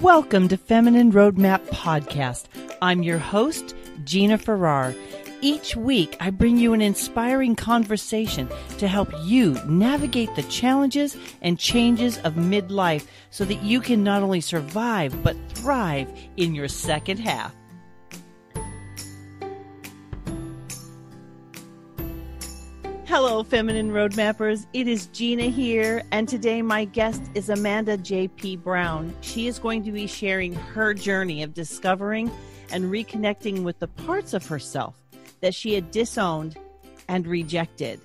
Welcome to Feminine Roadmap Podcast. I'm your host, Gina-r-Farrar. Each week, I bring you an inspiring conversation to help you navigate the challenges and changes of midlife so that you can not only survive, but thrive in your second half. Hello, Feminine Roadmappers. It is Gina here, and today my guest is Amanda J.P. Brown. She is going to be sharing her journey of discovering and reconnecting with the parts of herself that she had disowned and rejected.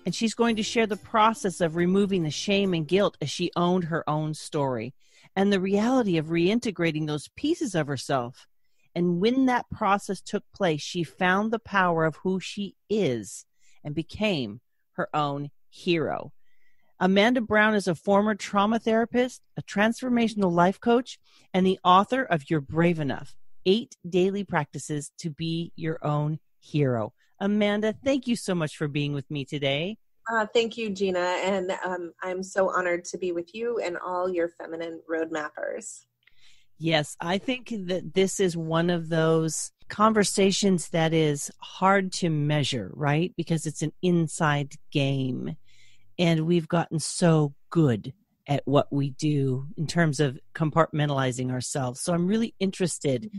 And she's going to share the process of removing the shame and guilt as she owned her own story and the reality of reintegrating those pieces of herself. And when that process took place, she found the power of who she is and became her own hero. Amanda Brown is a former trauma therapist, a transformational life coach, and the author of You're Brave Enough, 8 Daily Practices to Be Your Own Hero. Amanda, thank you so much for being with me today. Thank you, Gina, and I'm so honored to be with you and all your feminine roadmappers. Yes, I think that this is one of those conversations that is hard to measure, right? Because it's an inside game. And we've gotten so good at what we do in terms of compartmentalizing ourselves. So I'm really interested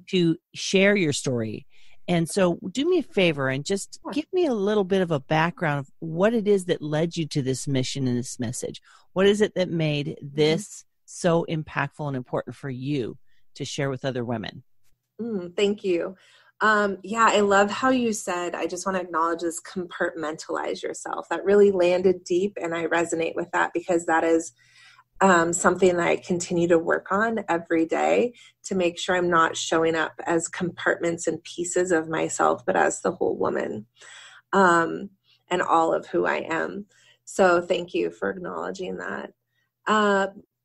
to share your story. And so do me a favor and just give me a little bit of a background of what it is that led you to this mission and this message. What is it that made this so impactful and important for you to share with other women? Thank you. I love how you said, I just want to acknowledge this, compartmentalize yourself. That really landed deep, and I resonate with that because that is something that I continue to work on every day to make sure I'm not showing up as compartments and pieces of myself, but as the whole woman and all of who I am. So thank you for acknowledging that.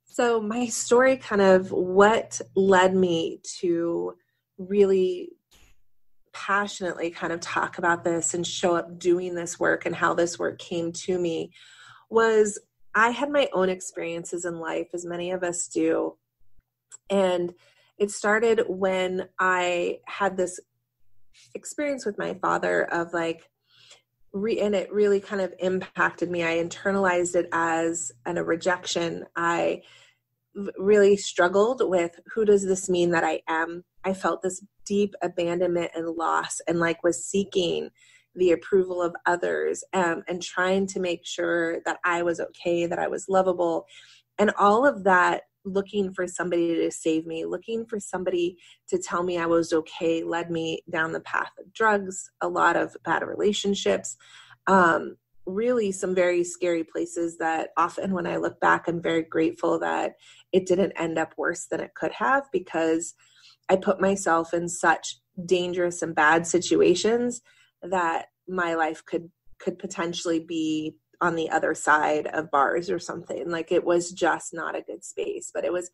So my story, kind of what led me to really passionately kind of talk about this and show up doing this work and how this work came to me, was I had my own experiences in life, as many of us do. And it started when I had this experience with my father of and it really kind of impacted me. I internalized it as a rejection. I really struggled with, who does this mean that I am? I felt this deep abandonment and loss, and was seeking the approval of others, and trying to make sure that I was okay, that I was lovable, and all of that, looking for somebody to save me, looking for somebody to tell me I was okay, led me down the path of drugs, a lot of bad relationships, really some very scary places that often when I look back, I'm very grateful that it didn't end up worse than it could have, because I put myself in such dangerous and bad situations that my life could potentially be on the other side of bars or something. It was just not a good space, but it was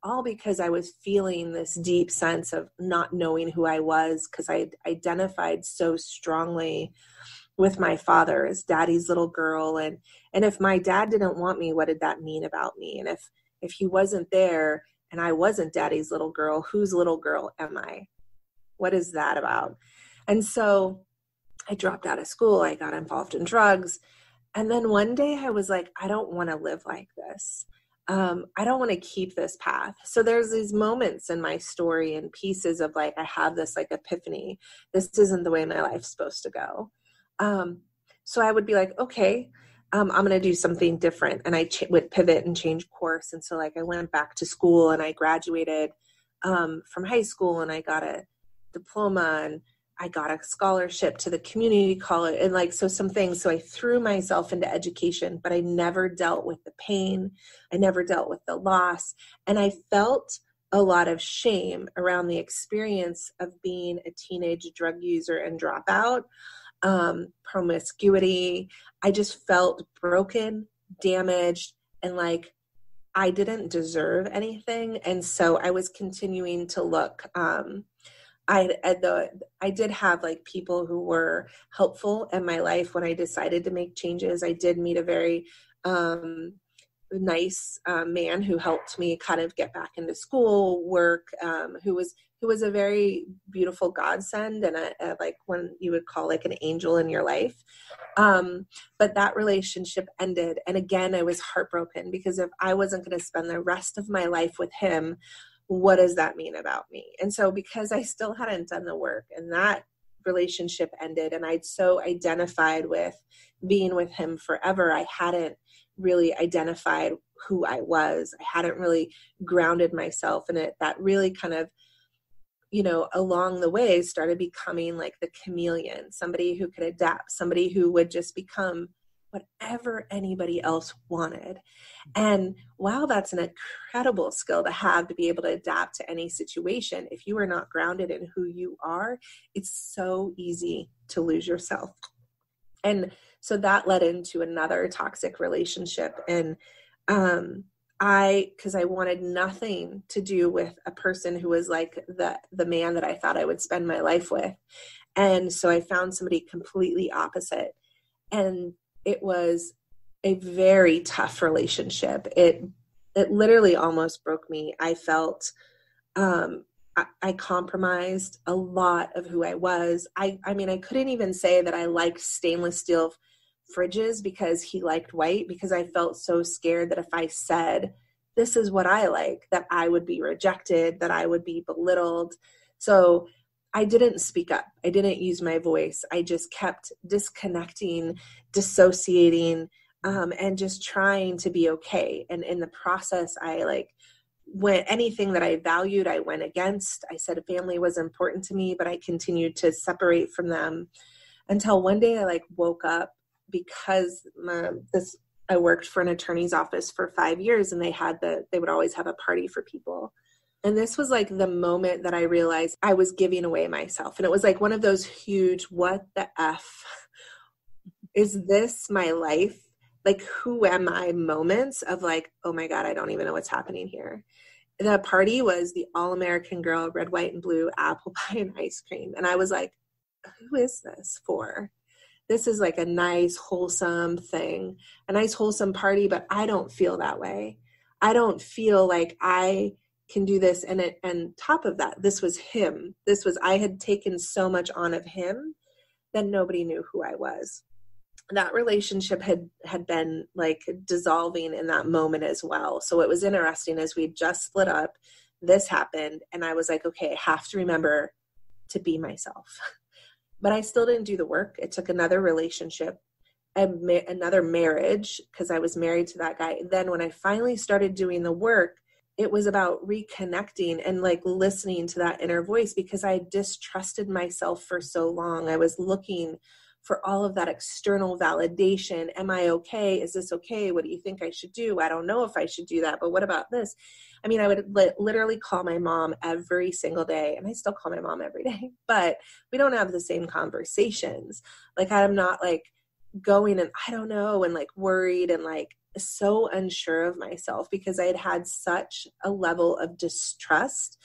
all because I was feeling this deep sense of not knowing who I was, because I identified so strongly with my father as daddy's little girl. And if my dad didn't want me, what did that mean about me? And if he wasn't there and I wasn't daddy's little girl, whose little girl am I? What is that about? And so I dropped out of school. I got involved in drugs. And then one day I was like, I don't want to live like this. I don't want to keep this path. So there's these moments in my story and pieces of I have this epiphany. This isn't the way my life's supposed to go. So I would be like, okay, I'm going to do something different. And I would pivot and change course. And so I went back to school, and I graduated from high school, and I got a diploma, and I got a scholarship to the community college, and so some things. So I threw myself into education, but I never dealt with the pain. I never dealt with the loss. And I felt a lot of shame around the experience of being a teenage drug user and dropout. Promiscuity. I just felt broken, damaged, and I didn't deserve anything. And so I was continuing to look. I did have people who were helpful in my life when I decided to make changes. I did meet a very nice man who helped me kind of get back into school, work, who was a very beautiful godsend and a like one you would call like an angel in your life. But that relationship ended. And again, I was heartbroken because if I wasn't going to spend the rest of my life with him, what does that mean about me? And so because I still hadn't done the work and that relationship ended and I'd so identified with being with him forever, I hadn't really identified who I was. I hadn't really grounded myself in it. That really kind of, along the way started becoming like the chameleon, somebody who could adapt, somebody who would just become whatever anybody else wanted. And while that's an incredible skill to have, to be able to adapt to any situation, if you are not grounded in who you are, it's so easy to lose yourself. And so that led into another toxic relationship. And because I wanted nothing to do with a person who was like the man that I thought I would spend my life with. And so I found somebody completely opposite. And it was a very tough relationship. It literally almost broke me. I felt I compromised a lot of who I was. I mean, I couldn't even say that I liked stainless steel fridges because he liked white, because I felt so scared that if I said, this is what I like, that I would be rejected, that I would be belittled. So I didn't speak up. I didn't use my voice. I just kept disconnecting, dissociating, and just trying to be okay. And in the process, I went anything that I valued, I went against. I said family was important to me, but I continued to separate from them until one day I woke up because I worked for an attorney's office for 5 years, and they would always have a party for people. And this was like the moment that I realized I was giving away myself. And it was like one of those huge, what the F? Is this my life? Like, who am I moments of like, oh my God, I don't even know what's happening here. The party was the all-American girl, red, white, and blue, apple pie and ice cream. And I was like, who is this for? This is like a nice, wholesome thing, a nice, wholesome party, but I don't feel that way. I feel like I can do this. And top of that, this was him. I had taken so much on of him that nobody knew who I was. That relationship had been like dissolving in that moment as well. So it was interesting as we just split up, this happened. And I was like, okay, I have to remember to be myself. But I still didn't do the work. It took another relationship, another marriage, because I was married to that guy. Then when I finally started doing the work, it was about reconnecting and like listening to that inner voice, because I distrusted myself for so long. I was looking for all of that external validation. Am I okay? Is this okay? What do you think I should do? I don't know if I should do that, but what about this? I mean, I would literally call my mom every single day, and I still call my mom every day, but we don't have the same conversations. Like, I'm not like going and I don't know, and like worried and like so unsure of myself because I had had such a level of distrust.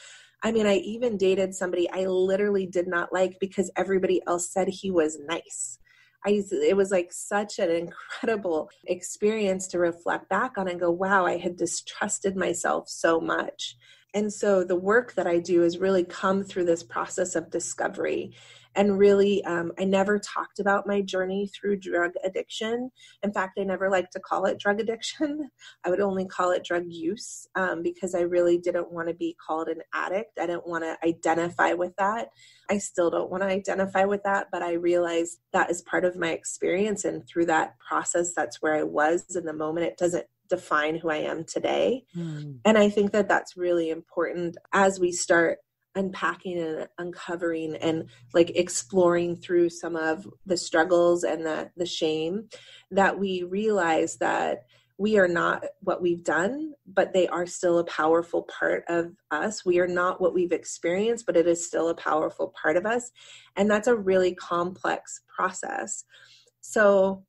I mean, I even dated somebody I literally did not like because everybody else said he was nice. It was like such an incredible experience to reflect back on and go, wow, I had distrusted myself so much. And so the work that I do has really come through this process of discovery. And really, I never talked about my journey through drug addiction. In fact, I never liked to call it drug addiction. I would only call it drug use because I really didn't want to be called an addict. I didn't want to identify with that. I still don't want to identify with that, but I realized that is part of my experience. And through that process, that's where I was in the moment. It doesn't define who I am today. And I think that that's really important as we start unpacking and uncovering and like exploring through some of the struggles and the shame, that we realize that we are not what we've done, but they are still a powerful part of us. We are not what we've experienced, but it is still a powerful part of us. And that's a really complex process. So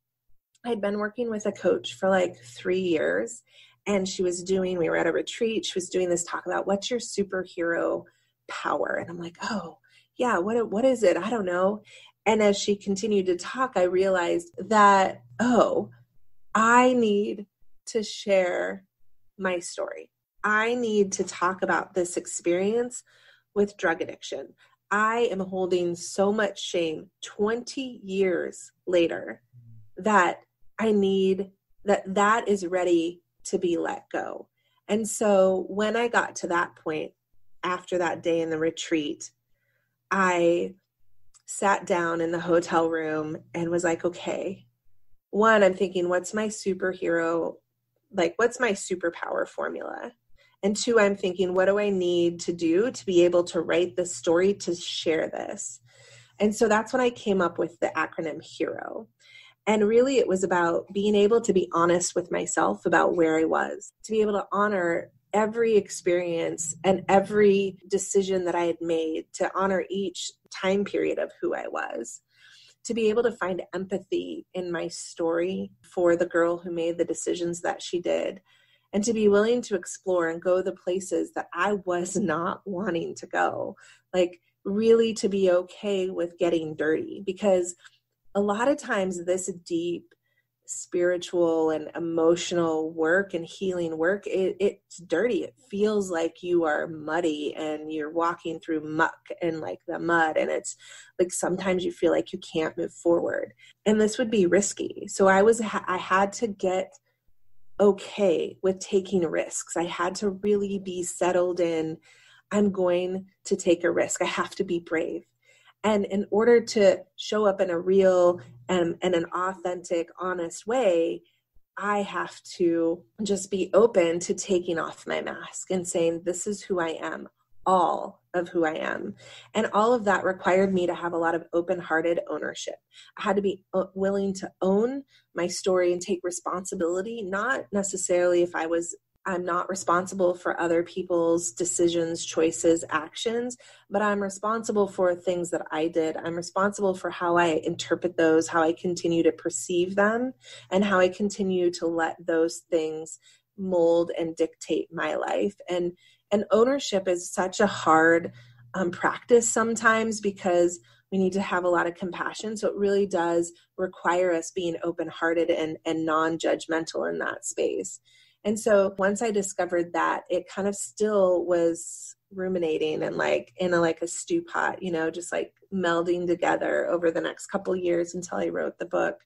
I'd been working with a coach for like 3 years, and we were at a retreat. She was doing this talk about what's your superhero power. And I'm like, oh yeah, what is it? I don't know. And as she continued to talk, I realized that, I need to share my story. I need to talk about this experience with drug addiction. I am holding so much shame 20 years later that I need that is ready to be let go. And so when I got to that point after that day in the retreat, I sat down in the hotel room and was like, okay, one, I'm thinking, what's my superhero? Like, what's my superpower formula? And two, I'm thinking, what do I need to do to be able to write this story to share this? And so that's when I came up with the acronym HERO. And really it was about being able to be honest with myself about where I was, to be able to honor every experience and every decision that I had made, to honor each time period of who I was, to be able to find empathy in my story for the girl who made the decisions that she did, and to be willing to explore and go the places that I was not wanting to go. Like, really to be okay with getting dirty, because a lot of times this deep spiritual and emotional work and healing work, it's dirty. It feels like you are muddy and you're walking through muck and like the mud, and it's like sometimes you feel like you can't move forward, and this would be risky. So I had to get okay with taking risks. I had to really be settled in, I'm going to take a risk. I have to be brave. And in order to show up in a real and an authentic, honest way, I have to just be open to taking off my mask and saying, this is who I am, all of who I am. And all of that required me to have a lot of open-hearted ownership. I had to be willing to own my story and take responsibility, not necessarily if I'm not responsible for other people's decisions, choices, actions, but I'm responsible for things that I did. I'm responsible for how I interpret those, how I continue to perceive them, and how I continue to let those things mold and dictate my life. And ownership is such a hard practice sometimes, because we need to have a lot of compassion. So it really does require us being open-hearted and non-judgmental in that space. And so once I discovered that, it kind of still was ruminating and like in a stew pot, just like melding together over the next couple years until I wrote the book.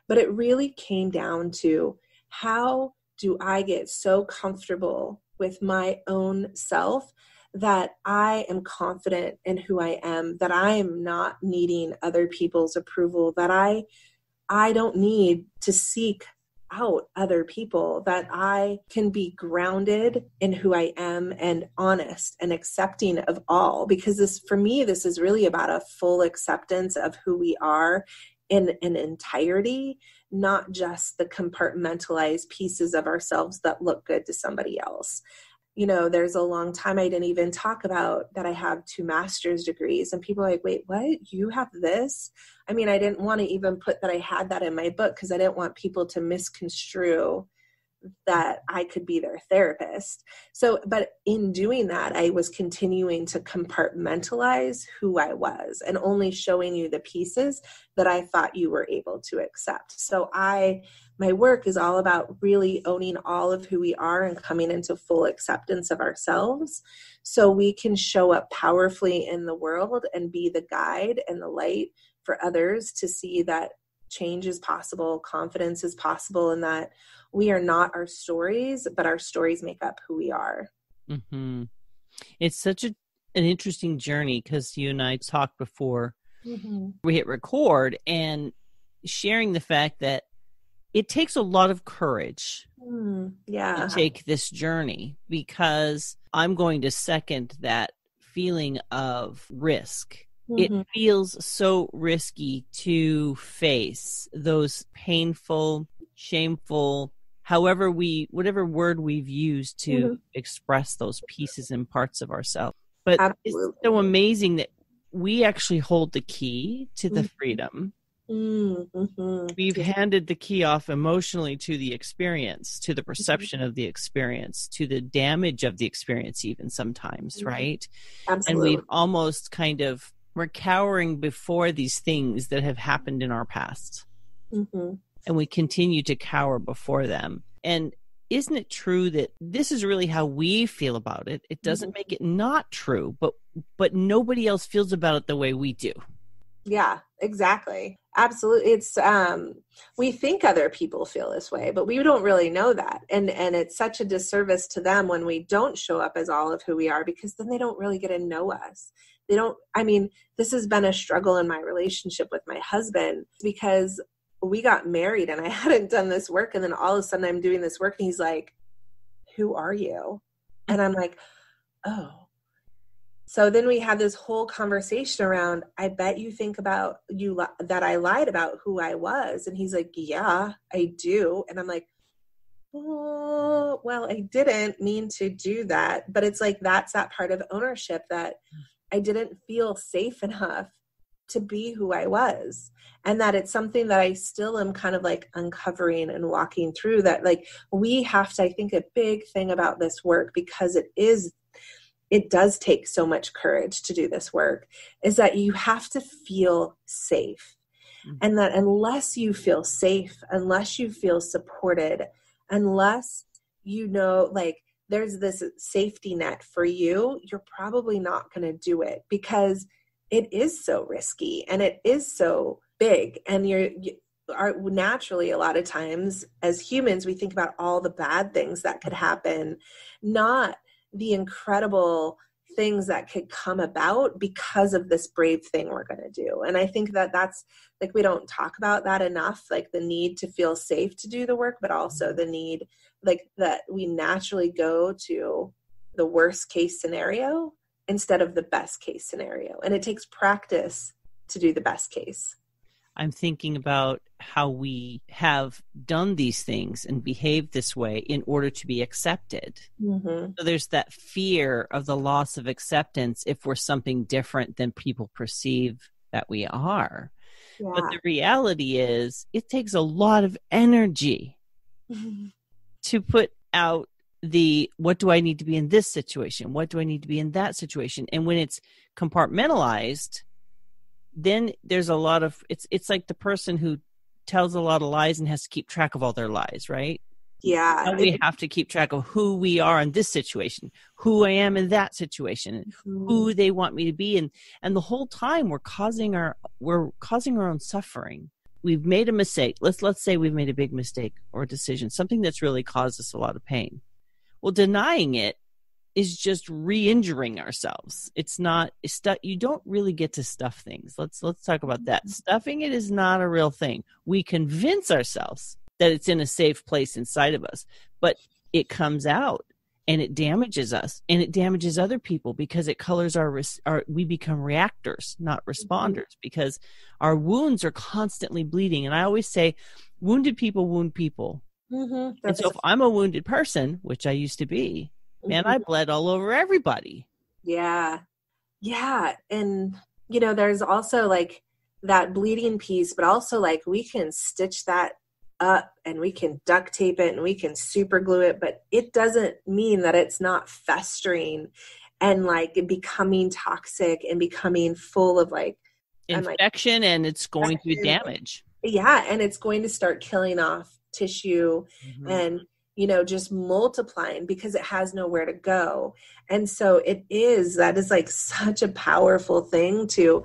But it really came down to, how do I get so comfortable with my own self that I am confident in who I am, that I am not needing other people's approval, that I don't need to seek out other people, that I can be grounded in who I am and honest and accepting of all. Because for me, this is really about a full acceptance of who we are in an entirety, not just the compartmentalized pieces of ourselves that look good to somebody else. There's a long time I didn't even talk about that I have 2 master's degrees, and people are like, wait, what? You have this? I mean, I didn't want to even put that I had that in my book, because I didn't want people to misconstrue that I could be their therapist. So, but in doing that, I was continuing to compartmentalize who I was and only showing you the pieces that I thought you were able to accept. So my work is all about really owning all of who we are and coming into full acceptance of ourselves, so we can show up powerfully in the world and be the guide and the light for others to see that change is possible, confidence is possible, and that we are not our stories, but our stories make up who we are. Mm-hmm. It's such an interesting journey, because you and I talked before we hit record, and sharing the fact that it takes a lot of courage to take this journey, because I'm going to second that feeling of risk. It feels so risky to face those painful, shameful, whatever word we've used to express those pieces and parts of ourselves. But Absolutely. It's so amazing that we actually hold the key to the freedom. We've handed the key off emotionally to the experience, to the perception of the experience, to the damage of the experience, even sometimes, right? Absolutely. And we've almost we're cowering before these things that have happened in our past. And we continue to cower before them. And isn't it true that this is really how we feel about it? It doesn't make it not true, but nobody else feels about it the way we do. Yeah, exactly. Absolutely. It's we think other people feel this way, but we don't really know that. And it's such a disservice to them when we don't show up as all of who we are, because then they don't really get to know us. They don't, I mean, this has been a struggle in my relationship with my husband, because we got married and I hadn't done this work, and then all of a sudden I'm doing this work and he's like, "Who are you?" And I'm like, "Oh." So then we had this whole conversation around, I bet you think about that I lied about who I was. And he's like, "Yeah, I do." And I'm like, "Oh, well, I didn't mean to do that." But it's like, that's that part of ownership, that I didn't feel safe enough to be who I was. And that it's something that I still am kind of like uncovering and walking through, that like we have to, I think a big thing about this work, because it does take so much courage to do this work, is that you have to feel safe. Mm-hmm. And that unless you feel safe, unless you feel supported, unless you know, like there's this safety net for you, you're probably not going to do it, because it is so risky and it is so big. And you are naturally, a lot of times as humans, we think about all the bad things that could happen, not the incredible things that could come about because of this brave thing we're going to do. And I think that that's like, we don't talk about that enough, like the need to feel safe to do the work, but also the need, like that we naturally go to the worst case scenario instead of the best case scenario. And it takes practice to do the best case. I'm thinking about how we have done these things and behaved this way in order to be accepted. Mm-hmm. So there's that fear of the loss of acceptance if we're something different than people perceive that we are. Yeah. But the reality is, it takes a lot of energy to put out what do I need to be in this situation? What do I need to be in that situation? And when it's compartmentalized, then there's a lot of, it's like the person who tells a lot of lies and has to keep track of all their lies, right? Yeah. And we have to keep track of who we are in this situation, who I am in that situation, mm-hmm. who they want me to be. And the whole time we're causing our own suffering. We've made a mistake. Let's say we've made a big mistake or decision, something that's really caused us a lot of pain. Well, denying it is just re-injuring ourselves. You don't really get to stuff things. Let's talk about that. Stuffing it is not a real thing. We convince ourselves that it's in a safe place inside of us, but it comes out and it damages us and it damages other people, because it colors we become reactors, not responders, because our wounds are constantly bleeding. And I always say, wounded people wound people. Mm-hmm. And so if I'm a wounded person, which I used to be, man, I bled all over everybody. Yeah. Yeah. And, there's also like that bleeding piece, but also like we can stitch that up and we can duct tape it and we can super glue it, but it doesn't mean that it's not festering and like becoming toxic and becoming full of like infection, and it's going to damage. Yeah. And it's going to start killing off tissue, mm-hmm. and just multiplying because it has nowhere to go. And so that is like such a powerful thing to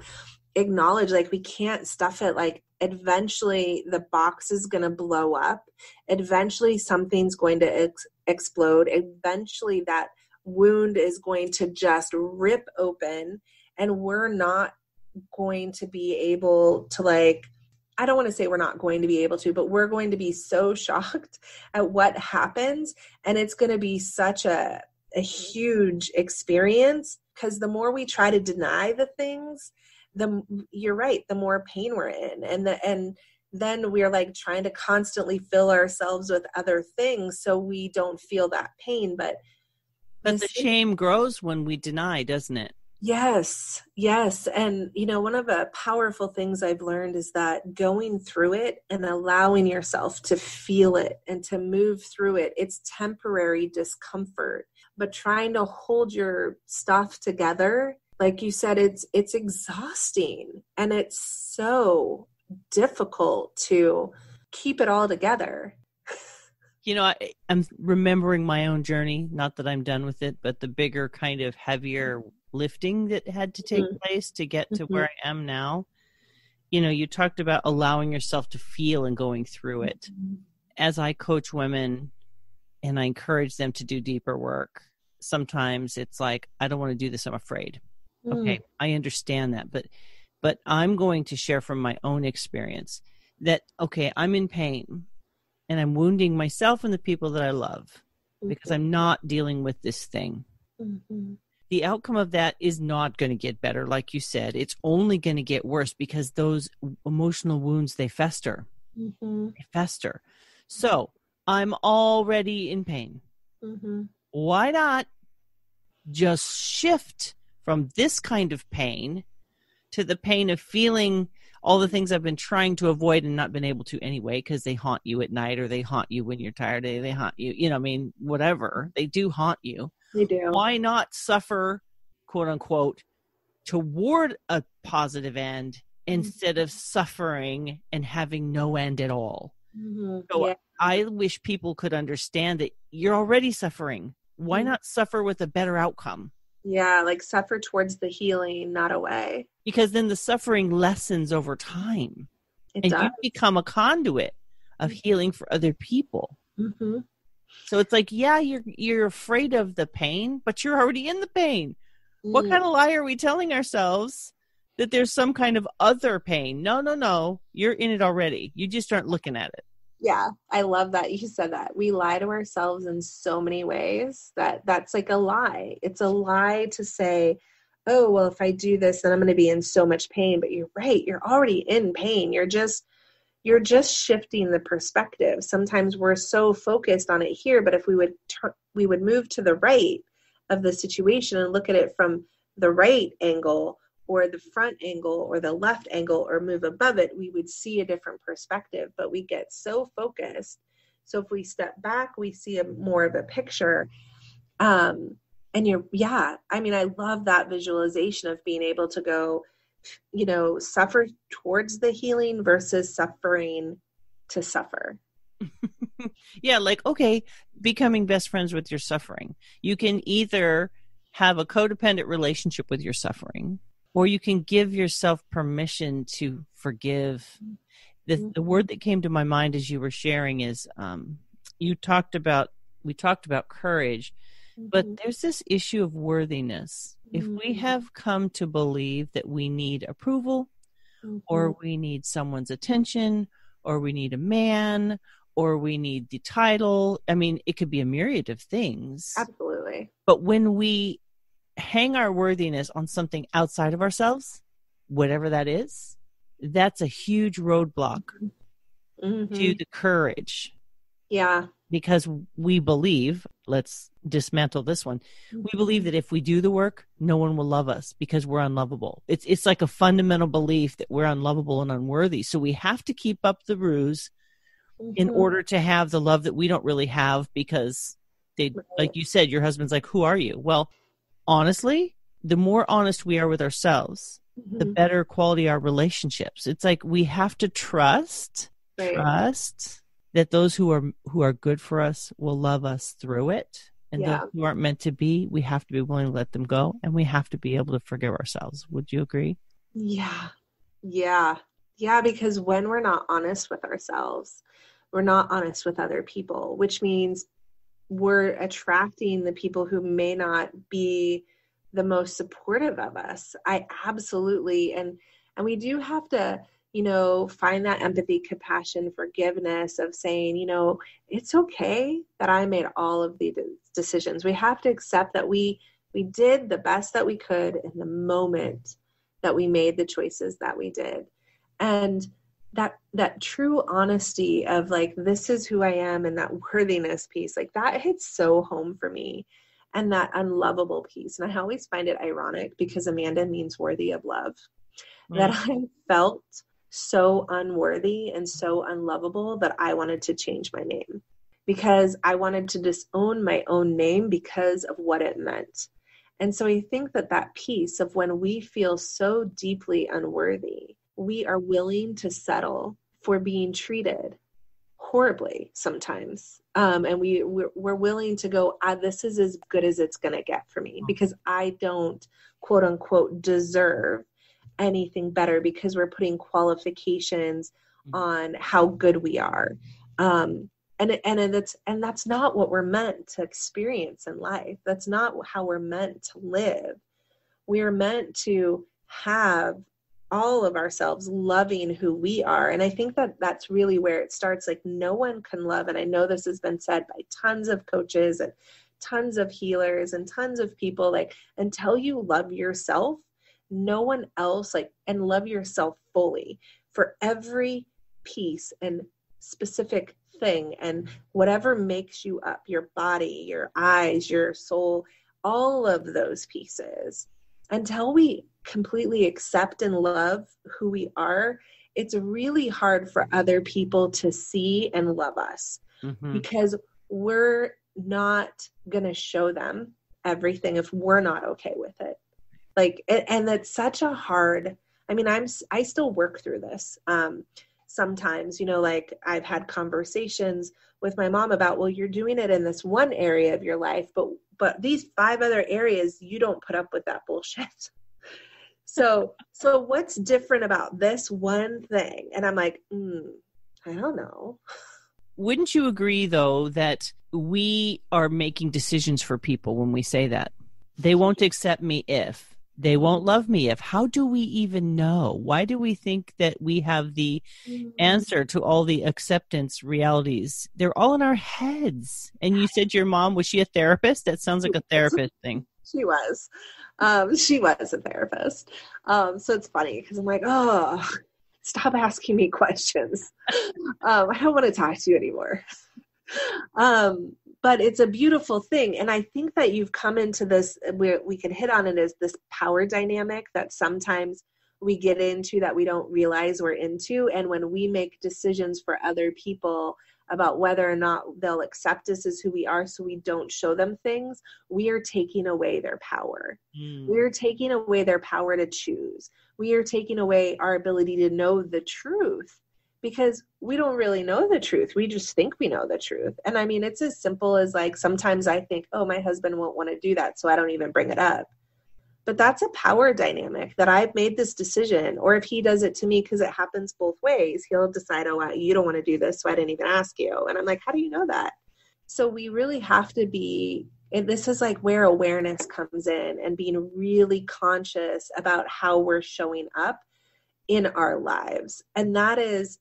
acknowledge. Like we can't stuff it. Like eventually the box is going to blow up. Eventually something's going to explode. Eventually that wound is going to just rip open, and we're not going to be able to like, I don't want to say we're not going to be able to, but we're going to be so shocked at what happens. And it's going to be such a huge experience, because the more we try to deny the things, you're right, the more pain we're in. And then we're like trying to constantly fill ourselves with other things so we don't feel that pain. But the shame grows when we deny, doesn't it? Yes. And, one of the powerful things I've learned is that going through it and allowing yourself to feel it and to move through it, it's temporary discomfort, but trying to hold your stuff together, like you said, it's exhausting, and it's so difficult to keep it all together. I'm remembering my own journey, not that I'm done with it, but the bigger kind of heavier lifting that had to take place to get to where I am now. You talked about allowing yourself to feel and going through it. As I coach women and I encourage them to do deeper work, sometimes it's like, I don't want to do this. I'm afraid. Okay. I understand that, but I'm going to share from my own experience that, okay, I'm in pain and I'm wounding myself and the people that I love because I'm not dealing with this thing. The outcome of that is not going to get better. Like you said, it's only going to get worse because those emotional wounds, they fester. They fester. So I'm already in pain. Why not just shift from this kind of pain to the pain of feeling all the things I've been trying to avoid and not been able to anyway, because they haunt you at night, or they haunt you when you're tired, they haunt you, whatever. They do haunt you. They do. Why not suffer, quote unquote, toward a positive end instead of suffering and having no end at all? So I wish people could understand that you're already suffering. Why not suffer with a better outcome? Yeah, like suffer towards the healing, not away. Because then the suffering lessens over time. It does. You become a conduit of healing for other people. So it's like, yeah, you're afraid of the pain, but you're already in the pain. What kind of lie are we telling ourselves that there's some kind of other pain? No. You're in it already. You just aren't looking at it. Yeah, I love that you said that. We lie to ourselves in so many ways that's like a lie. It's a lie to say, oh, well, if I do this, then I'm going to be in so much pain. But you're right. You're already in pain. You're just shifting the perspective. Sometimes we're so focused on it here, but if we would move to the right of the situation and look at it from the right angle, or the front angle, or the left angle, or move above it, we would see a different perspective. But we get so focused. So if we step back, we see more of a picture. I love that visualization of being able to go, suffer towards the healing versus suffering to suffer. Yeah, like, okay, becoming best friends with your suffering. You can either have a codependent relationship with your suffering, or you can give yourself permission to forgive. The word that came to my mind as you were sharing is, we talked about courage, but there's this issue of worthiness. If we have come to believe that we need approval, or we need someone's attention, or we need a man, or we need the title, it could be a myriad of things. Absolutely. But when we hang our worthiness on something outside of ourselves, whatever that is, that's a huge roadblock to the courage. Yeah. Because we believe, let's dismantle this one, we believe that if we do the work, no one will love us because we're unlovable. It's like a fundamental belief that we're unlovable and unworthy. So we have to keep up the ruse in order to have the love that we don't really have, because like you said, your husband's like, who are you? Well, honestly, the more honest we are with ourselves, the better quality our relationships. It's like we have to trust that those who are good for us will love us through it. And those who aren't meant to be, we have to be willing to let them go, and we have to be able to forgive ourselves. Would you agree? Yeah. Because when we're not honest with ourselves, we're not honest with other people, which means we're attracting the people who may not be the most supportive of us. I absolutely, and we do have to, find that empathy, compassion, forgiveness of saying, it's okay that I made all of these decisions. We have to accept that we did the best that we could in the moment that we made the choices that we did. And that true honesty of like, this is who I am, and that worthiness piece, like that hits so home for me, and that unlovable piece. And I always find it ironic because Amanda means worthy of love, that I felt so unworthy and so unlovable that I wanted to change my name, because I wanted to disown my own name because of what it meant. And so I think that piece of when we feel so deeply unworthy, we are willing to settle for being treated horribly sometimes. And we're willing to go, this is as good as it's going to get for me because I don't, quote unquote, deserve anything better because we're putting qualifications on how good we are. And that's not what we're meant to experience in life. That's not how we're meant to live. We are meant to have all of ourselves loving who we are. And I think that that's really where it starts. Like no one can love. And I know this has been said by tons of coaches and tons of healers and tons of people, like until you love yourself, no one else, like, and love yourself fully for every piece and specific thing and whatever makes you up, your body, your eyes, your soul, all of those pieces. Until we completely accept and love who we are, it's really hard for other people to see and love us because we're not going to show them everything if we're not okay with it. Like, and that's such a hard, I mean, I still work through this. Sometimes, you know, like I've had conversations with my mom about, well, you're doing it in this one area of your life, but these 5 other areas, you don't put up with that bullshit. So what's different about this one thing? And I'm like, I don't know. Wouldn't you agree, though, that we are making decisions for people when we say that? They won't accept me if. They won't love me if. How do we even know? Why do we think that we have the answer to all the acceptance realities? They're all in our heads. And you said your mom, was she a therapist? That sounds like a therapist thing. She was. She was a therapist. So it's funny because I'm like, oh, stop asking me questions. I don't want to talk to you anymore. But it's a beautiful thing. And I think that you've come into this, we can hit on it as this power dynamic that sometimes we get into that we don't realize we're into. And when we make decisions for other people about whether or not they'll accept us as who we are so we don't show them things, we are taking away their power. We're taking away their power to choose. We are taking away our ability to know the truth. Because we don't really know the truth. We just think we know the truth. And I mean, it's as simple as like, sometimes I think, oh, my husband won't want to do that, so I don't even bring it up. But that's a power dynamic that I've made this decision. Or if he does it to me, because it happens both ways, he'll decide, oh, you don't want to do this, so I didn't even ask you. And I'm like, how do you know that? So we really have to be, and this is like where awareness comes in and being really conscious about how we're showing up in our lives. And that is,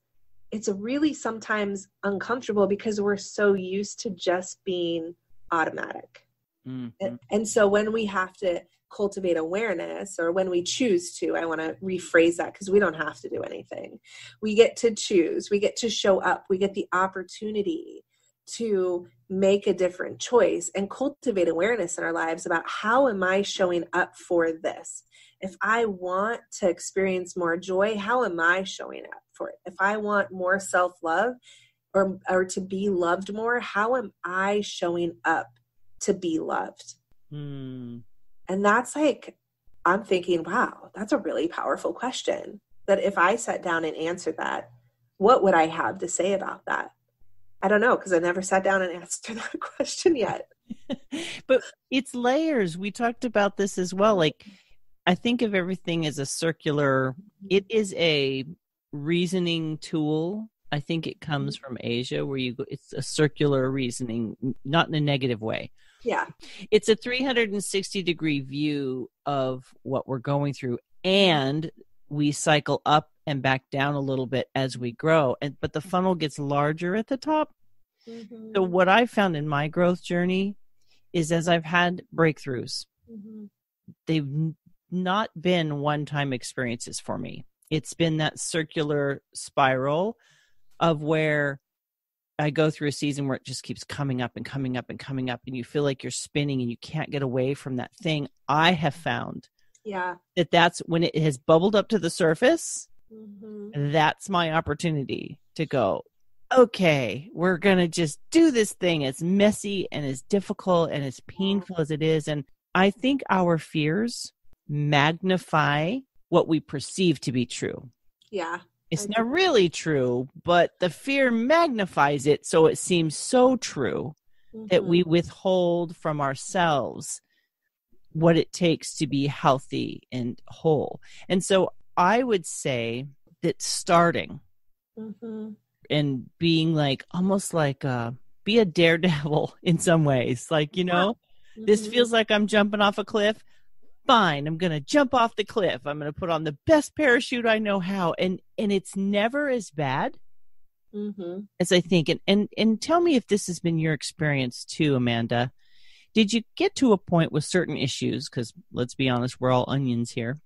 it's really sometimes uncomfortable because we're so used to just being automatic. And so when we have to cultivate awareness, or when we choose to, I want to rephrase that because we don't have to do anything. We get to choose, we get to show up, we get the opportunity to make a different choice and cultivate awareness in our lives about how am I showing up for this? If I want to experience more joy, how am I showing up for it? If I want more self-love or to be loved more, how am I showing up to be loved? And that's like, I'm thinking, wow, that's a really powerful question. That if I sat down and answered that, what would I have to say about that? I don't know, because I never sat down and answered that question yet. But it's layers. We talked about this as well. Like, I think of everything as a circular, it is a reasoning tool. I think it comes from Asia, where it's a circular reasoning, not in a negative way. Yeah. It's a 360-degree view of what we're going through, and we cycle up and back down a little bit as we grow. But the funnel gets larger at the top. So what I've found in my growth journey is, as I've had breakthroughs, they've not been one-time experiences for me. It's been that circular spiral of where I go through a season where it just keeps coming up and coming up and coming up, and you feel like you're spinning and you can't get away from that thing. I have found that's when it has bubbled up to the surface. That's my opportunity to go, okay, we're going to just do this thing as messy and as difficult and as painful as it is. And I think our fears magnify what we perceive to be true. Yeah. It's not really true, but the fear magnifies it. So it seems so true that we withhold from ourselves what it takes to be healthy and whole. And so I would say that starting and being like, almost like, be a daredevil in some ways. Like, this feels like I'm jumping off a cliff. Fine, I'm going to jump off the cliff. I'm going to put on the best parachute I know how. And it's never as bad as I think. And tell me if this has been your experience too, Amanda. Did you get to a point with certain issues? Because let's be honest, we're all onions here.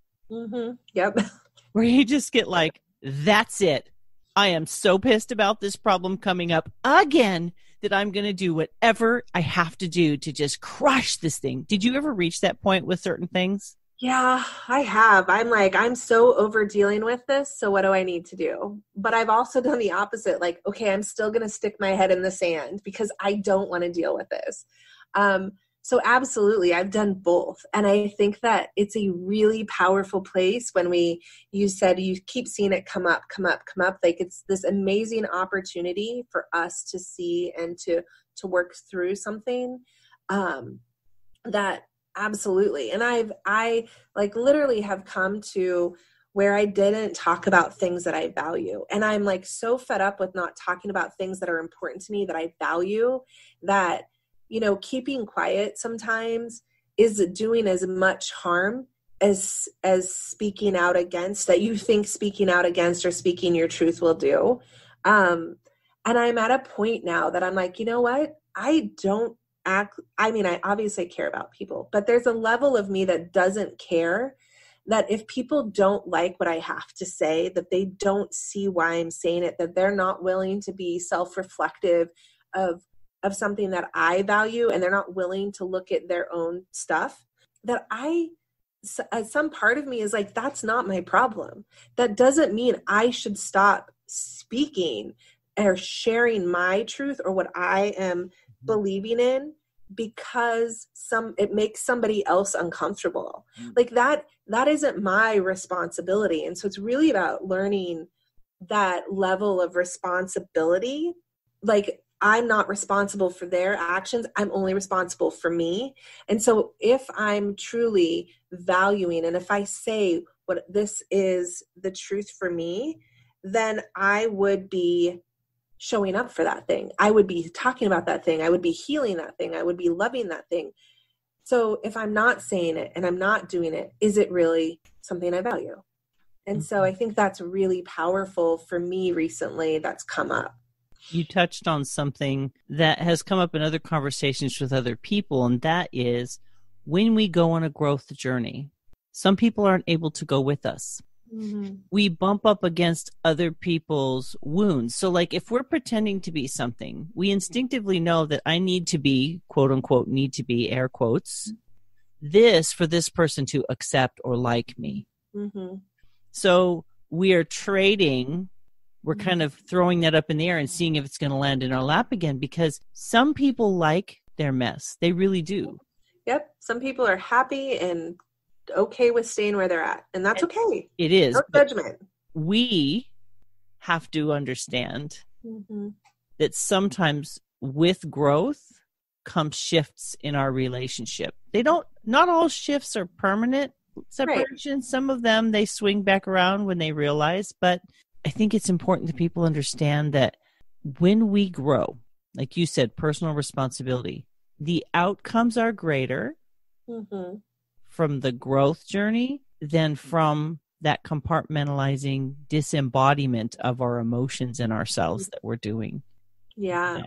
Yep. Where you just get like, that's it. I am so pissed about this problem coming up again that I'm going to do whatever I have to do to just crush this thing. Did you ever reach that point with certain things? Yeah, I have. I'm like, I'm so over dealing with this. So what do I need to do? But I've also done the opposite. Like, okay, I'm still going to stick my head in the sand because I don't want to deal with this. So absolutely, I've done both. And I think that it's a really powerful place when you said you keep seeing it come up. Like it's this amazing opportunity for us to see and to work through something that absolutely. And I like literally have come to where I didn't talk about things that I value. And I'm like so fed up with not talking about things that are important to me that I value that keeping quiet sometimes is doing as much harm as speaking out against that you think speaking out against or speaking your truth will do. And I'm at a point now that I'm like, you know what? I don't act. I mean, I obviously care about people, but there's a level of me that doesn't care that if people don't like what I have to say, that they don't see why I'm saying it, that they're not willing to be self-reflective of something that I value, and they're not willing to look at their own stuff, that some part of me is like, that's not my problem. That doesn't mean I should stop speaking or sharing my truth or what I am believing in because it makes somebody else uncomfortable. Like that isn't my responsibility. And so it's really about learning that level of responsibility. Like, I'm not responsible for their actions. I'm only responsible for me. And so if I'm truly valuing, and if I say what this is the truth for me, then I would be showing up for that thing. I would be talking about that thing. I would be healing that thing. I would be loving that thing. So if I'm not saying it and I'm not doing it, is it really something I value? And so I think that's really powerful for me recently that's come up. You touched on something that has come up in other conversations with other people, and that is when we go on a growth journey, some people aren't able to go with us. We bump up against other people's wounds. So like if we're pretending to be something, we instinctively know that I need to be, quote unquote, need to be, air quotes, this for this person to accept or like me. So we are trading. We're kind of throwing that up in the air and seeing if it's going to land in our lap again, because some people like their mess. They really do. Yep. Some people are happy and okay with staying where they're at. And that's okay. It is. No judgment. We have to understand that sometimes with growth comes shifts in our relationship. Not all shifts are permanent separation. Right. Some of them, they swing back around when they realize, but I think it's important that people understand that when we grow, like you said, personal responsibility, the outcomes are greater from the growth journey than from that compartmentalizing disembodiment of our emotions and ourselves that we're doing. Yeah.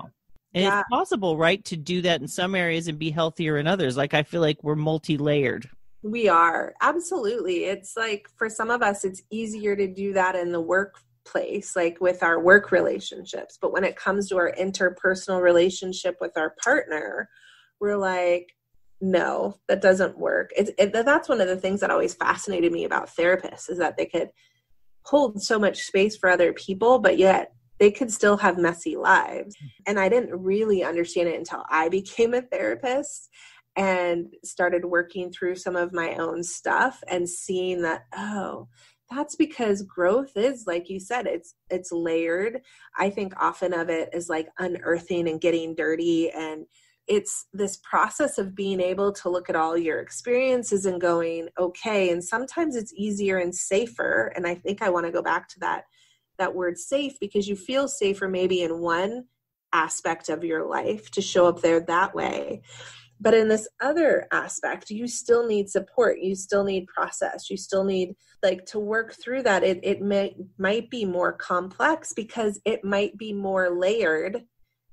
And it's possible, right, to do that in some areas and be healthier in others. Like, I feel like we're multi-layered. We are. Absolutely. It's like for some of us, it's easier to do that in the workplace, like with our work relationships. But when it comes to our interpersonal relationship with our partner, we're like, no, that doesn't work. That's one of the things that always fascinated me about therapists is that they could hold so much space for other people, but yet they could still have messy lives. And I didn't really understand it until I became a therapist and started working through some of my own stuff and seeing that, oh, that's because growth is, like you said, it's layered. I think often of it as like unearthing and getting dirty. And it's this process of being able to look at all your experiences and going, okay. And sometimes it's easier and safer. And I think I want to go back to that word safe, because you feel safer maybe in one aspect of your life to show up there that way. But in this other aspect, you still need support. You still need process. You still need like to work through that. It might be more complex because it might be more layered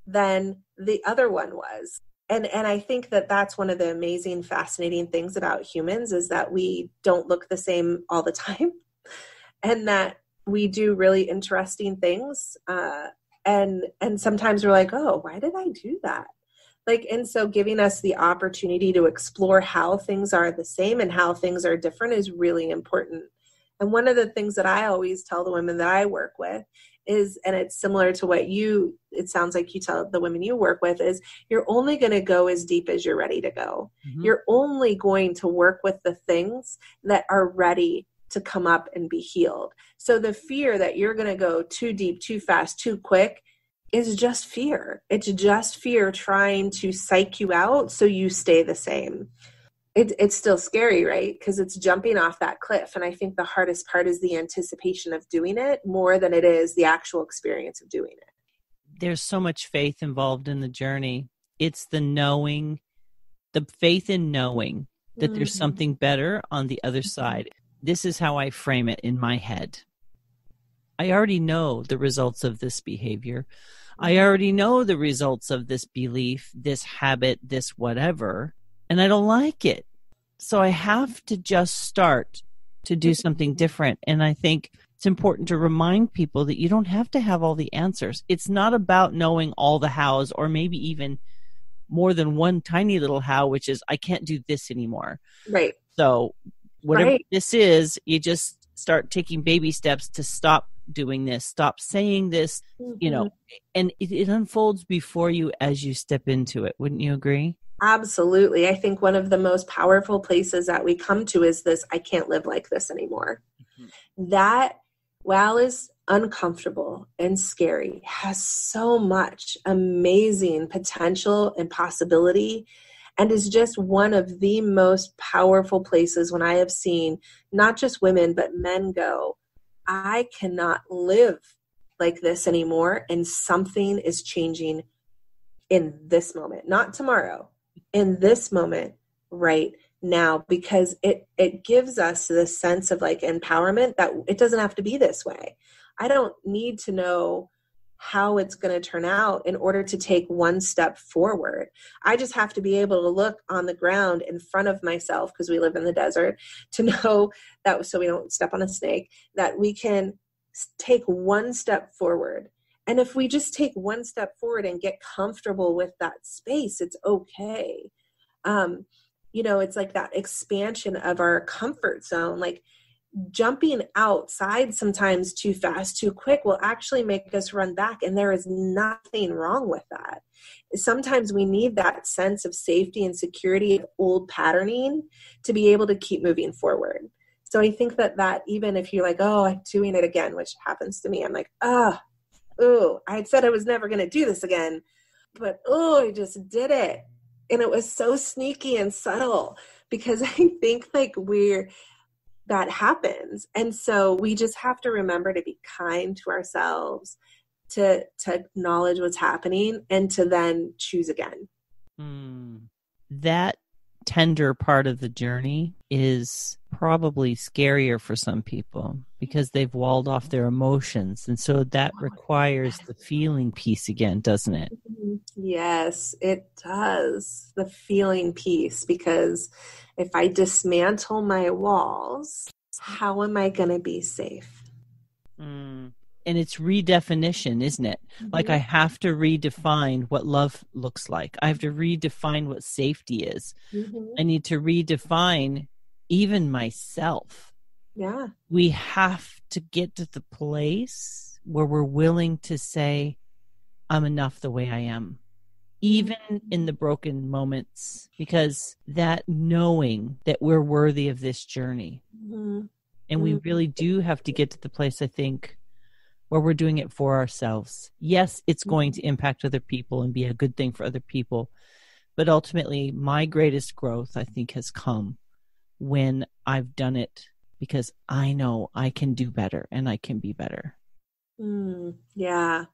than the other one was. And I think that that's one of the amazing, fascinating things about humans, is that we don't look the same all the time, and that we do really interesting things. And sometimes we're like, oh, why did I do that? Like, and so giving us the opportunity to explore how things are the same and how things are different is really important. And one of the things that I always tell the women that I work with is, and it's similar to what it sounds like you tell the women you work with, is you're only going to go as deep as you're ready to go. Mm-hmm. You're only going to work with the things that are ready to come up and be healed. So the fear that you're going to go too deep, too fast, too quick is just fear. It's just fear trying to psych you out so you stay the same. It's still scary, right? Because it's jumping off that cliff. And I think the hardest part is the anticipation of doing it more than it is the actual experience of doing it. There's so much faith involved in the journey. It's the knowing, the faith in knowing that there's something better on the other side. This is how I frame it in my head. I already know the results of this behavior. I already know the results of this belief, this habit, this whatever, and I don't like it. So I have to just start to do something different. And I think it's important to remind people that you don't have to have all the answers. It's not about knowing all the hows, or maybe even more than one tiny little how, which is, I can't do this anymore. Right. So whatever this is, you just start taking baby steps to stop doing this, stop saying this, and it unfolds before you as you step into it. Wouldn't you agree? Absolutely. I think one of the most powerful places that we come to is this, I can't live like this anymore. Mm-hmm. That, while is uncomfortable and scary, has so much amazing potential and possibility, and is just one of the most powerful places when I have seen not just women, but men go, I cannot live like this anymore. And something is changing in this moment, not tomorrow, in this moment right now, because it gives us this sense of like empowerment that it doesn't have to be this way. I don't need to know how it's going to turn out in order to take one step forward. I just have to be able to look on the ground in front of myself, because we live in the desert, to know that, so we don't step on a snake, that we can take one step forward. And if we just take one step forward and get comfortable with that space, it's okay. It's like that expansion of our comfort zone. Like, jumping outside sometimes too fast, too quick will actually make us run back. And there is nothing wrong with that. Sometimes we need that sense of safety and security of old patterning to be able to keep moving forward. So I think that even if you're like, oh, I'm doing it again, which happens to me, I'm like, I had said I was never going to do this again, but I just did it. And it was so sneaky and subtle, because I think like that happens. And so we just have to remember to be kind to ourselves, to acknowledge what's happening, and to then choose again. That tender part of the journey is probably scarier for some people, because they've walled off their emotions. And so that requires the feeling piece again, doesn't it? Yes, it does. The feeling piece, because if I dismantle my walls, how am I going to be safe? And it's redefinition, isn't it? Mm-hmm. Like, I have to redefine what love looks like. I have to redefine what safety is. Mm-hmm. I need to redefine even myself. Yeah. We have to get to the place where we're willing to say, I'm enough the way I am, even in the broken moments, because that knowing that we're worthy of this journey And we really do have to get to the place, I think, where we're doing it for ourselves. Yes, it's going to impact other people and be a good thing for other people. But ultimately, my greatest growth, I think, has come when I've done it because I know I can do better and I can be better. Yeah,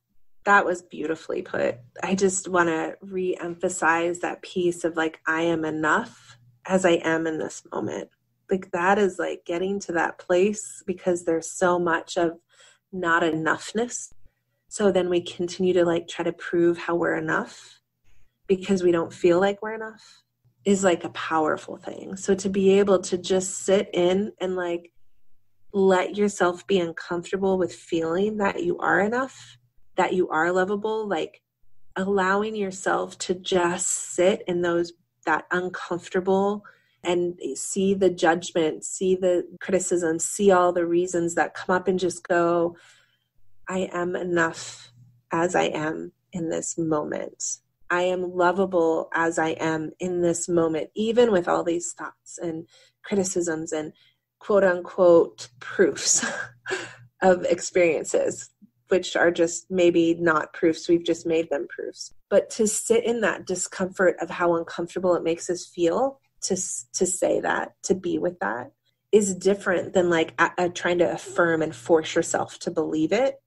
that was beautifully put. I just want to re-emphasize that piece of like, I am enough as I am in this moment. Like that is like getting to that place because there's so much of not enoughness. So then we continue to like try to prove how we're enough because we don't feel like we're enough is like a powerful thing. So to be able to just sit in and like let yourself be uncomfortable with feeling that you are enough, that you are lovable, like allowing yourself to just sit in that uncomfortable and see the judgment, see the criticism, see all the reasons that come up and just go, I am enough as I am in this moment. I am lovable as I am in this moment, even with all these thoughts and criticisms and quote unquote proofs of experiences, which are just maybe not proofs. We've just made them proofs. But to sit in that discomfort of how uncomfortable it makes us feel, to say that, to be with that, is different than like trying to affirm and force yourself to believe it.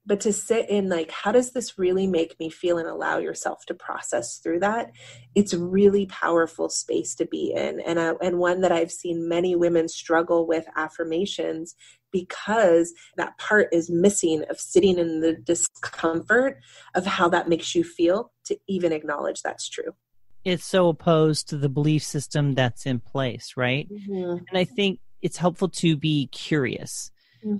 But to sit in like, how does this really make me feel, and allow yourself to process through that? It's a really powerful space to be in. And one that I've seen many women struggle with affirmations because that part is missing of sitting in the discomfort of how that makes you feel to even acknowledge that's true. It's so opposed to the belief system that's in place, right? And I think it's helpful to be curious.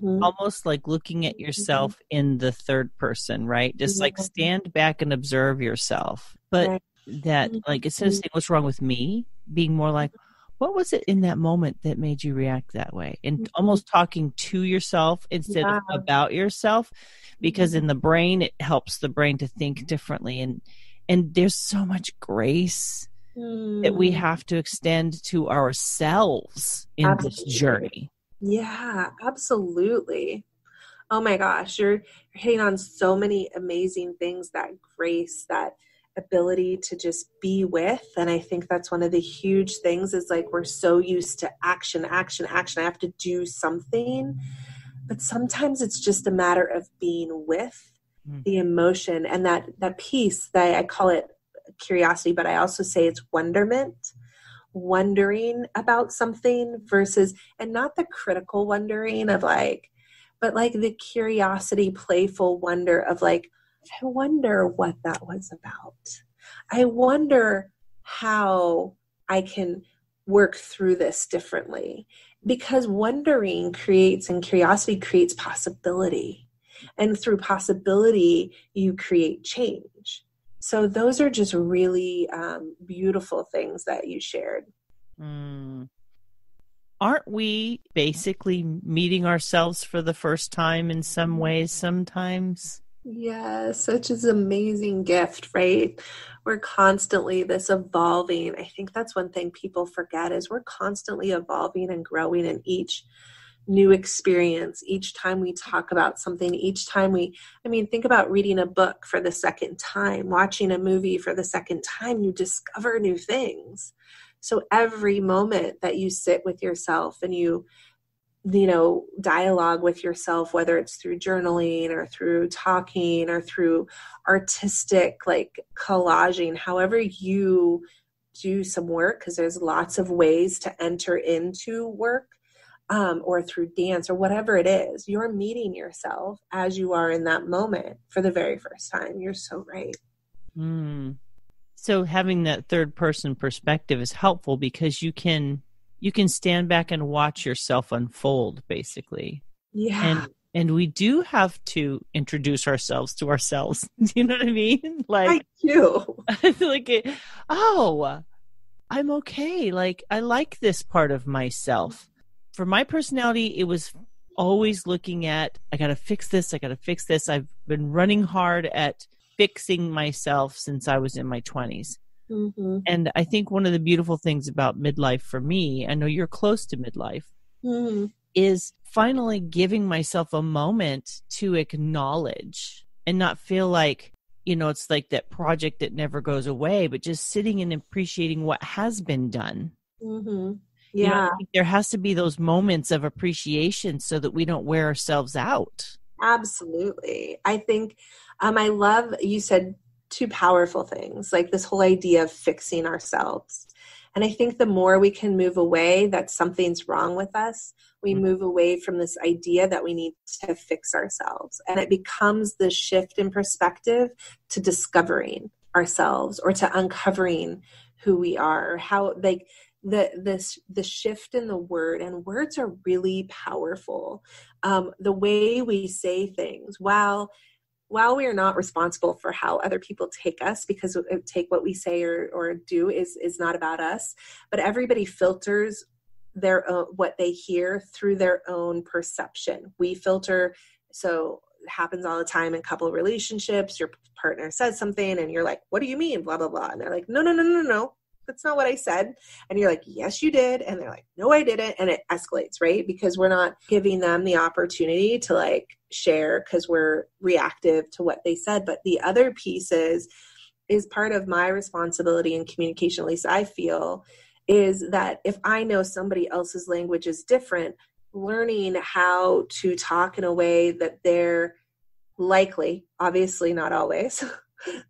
Almost like looking at yourself in the third person, right? Just like stand back and observe yourself. But that like, instead of saying what's wrong with me, being more like, what was it in that moment that made you react that way? And almost talking to yourself instead of about yourself, because in the brain, it helps the brain to think differently. And there's so much grace that we have to extend to ourselves in this journey. Yeah, absolutely. Oh my gosh, you're hitting on so many amazing things, that grace, that ability to just be with. And I think that's one of the huge things is like, we're so used to action, action, action. I have to do something. But sometimes it's just a matter of being with the emotion and that piece that I call it curiosity, but I also say it's wonderment. Wondering about something versus, and not the critical wondering of like, but like the curiosity, playful wonder of like, I wonder what that was about. I wonder how I can work through this differently, because wondering creates, and curiosity creates possibility. And through possibility, you create change. So those are just really beautiful things that you shared. Aren't we basically meeting ourselves for the first time in some ways sometimes? Yeah, such an amazing gift, right? We're constantly this evolving. I think that's one thing people forget is we're constantly evolving and growing in each new experience, each time we talk about something, each time think about reading a book for the second time, watching a movie for the second time, you discover new things. So every moment that you sit with yourself and you dialogue with yourself, whether it's through journaling or through talking or through artistic, like collaging, however you do some work, because there's lots of ways to enter into work, or through dance or whatever it is, you're meeting yourself as you are in that moment for the very first time. You're so right. So having that third person perspective is helpful because you can stand back and watch yourself unfold, basically. Yeah. And we do have to introduce ourselves to ourselves. Do you know what I mean? Like, I do. like, oh, I'm okay. Like, I like this part of myself. For my personality, it was always looking at, I got to fix this. I got to fix this. I've been running hard at fixing myself since I was in my 20s. And I think one of the beautiful things about midlife for me, I know you're close to midlife, is finally giving myself a moment to acknowledge and not feel like, it's like that project that never goes away, but just sitting and appreciating what has been done. Mm-hmm. Yeah. I think there has to be those moments of appreciation so that we don't wear ourselves out. Absolutely. I think I love you said two powerful things, like this whole idea of fixing ourselves. And I think the more we can move away that something's wrong with us, we move away from this idea that we need to fix ourselves. And it becomes the shift in perspective to discovering ourselves or to uncovering who we are, or how like the shift in the word, and words are really powerful. The way we say things, while we are not responsible for how other people take us, because take what we say or do is not about us, but everybody filters their own, what they hear through their own perception. We filter. So it happens all the time in couple relationships. Your partner says something and you're like, what do you mean? Blah, blah, blah. And they're like, no. That's not what I said. And you're like, yes, you did. And they're like, no, I didn't. And it escalates, right? Because we're not giving them the opportunity to like share because we're reactive to what they said. But the other piece is part of my responsibility in communication, at least I feel, is that if I know somebody else's language is different, learning how to talk in a way that they're likely, obviously not always,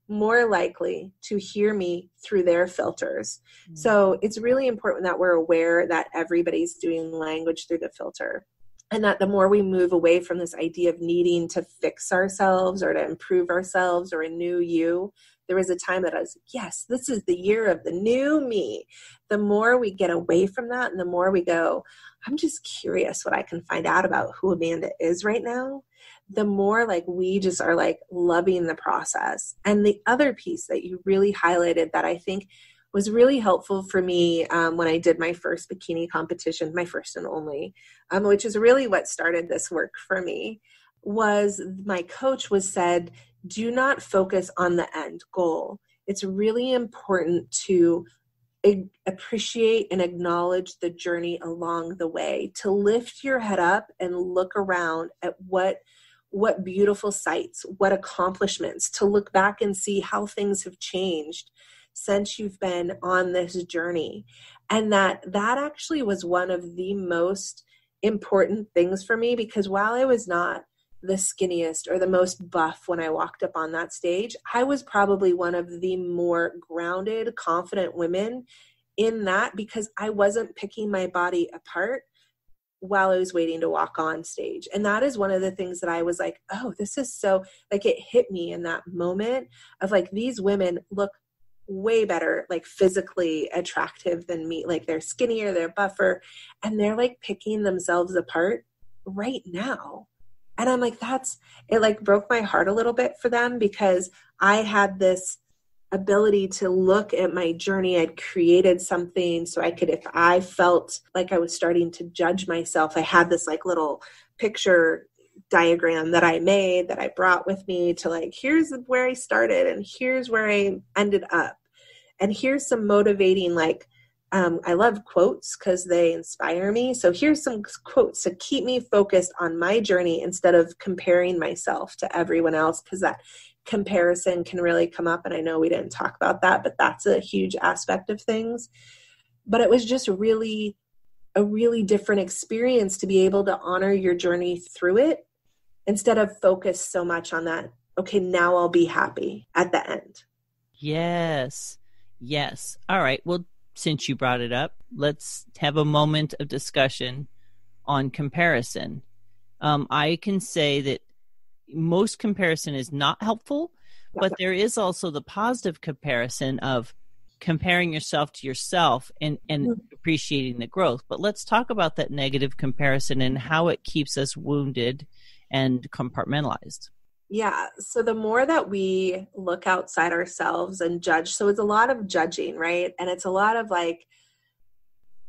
more likely to hear me through their filters. Mm-hmm. So it's really important that we're aware that everybody's doing language through the filter. And that the more we move away from this idea of needing to fix ourselves or to improve ourselves or a new you, there was a time that I was, yes, this is the year of the new me. The more we get away from that and the more we go, I'm just curious what I can find out about who Amanda is right now, the more like we just are like loving the process. And the other piece that you really highlighted that I think was really helpful for me when I did my first bikini competition, my first and only, which is really what started this work for me, was my coach said, do not focus on the end goal. It's really important to appreciate and acknowledge the journey along the way, to lift your head up and look around at what beautiful sights, what accomplishments, to look back and see how things have changed since you've been on this journey. And that actually was one of the most important things for me, because while I was not the skinniest or the most buff when I walked up on that stage, I was probably one of the more grounded, confident women in that, because I wasn't picking my body apart while I was waiting to walk on stage. And that is one of the things that I was like, oh, this is so, like, it hit me in that moment of like, these women look way better, like physically attractive than me. Like they're skinnier, they're buffer, and they're like picking themselves apart right now. And I'm like, it like broke my heart a little bit for them, because I had this ability to look at my journey. I'd created something so I could, if I felt like I was starting to judge myself, I had this like little picture diagram that I made that I brought with me to like, here's where I started and here's where I ended up. And here's some motivating, like, I love quotes because they inspire me. So here's some quotes to keep me focused on my journey instead of comparing myself to everyone else, because that comparison can really come up. And I know we didn't talk about that, but that's a huge aspect of things. But it was just a really different experience to be able to honor your journey through it instead of focus so much on that, okay, now I'll be happy at the end. Yes. All right. Well, since you brought it up, let's have a moment of discussion on comparison. I can say that most comparison is not helpful, but there is also the positive comparison of comparing yourself to yourself and appreciating the growth. But let's talk about that negative comparison and how it keeps us wounded and compartmentalized. Yeah. So the more that we look outside ourselves and judge, so it's a lot of judging, right? And it's a lot of like,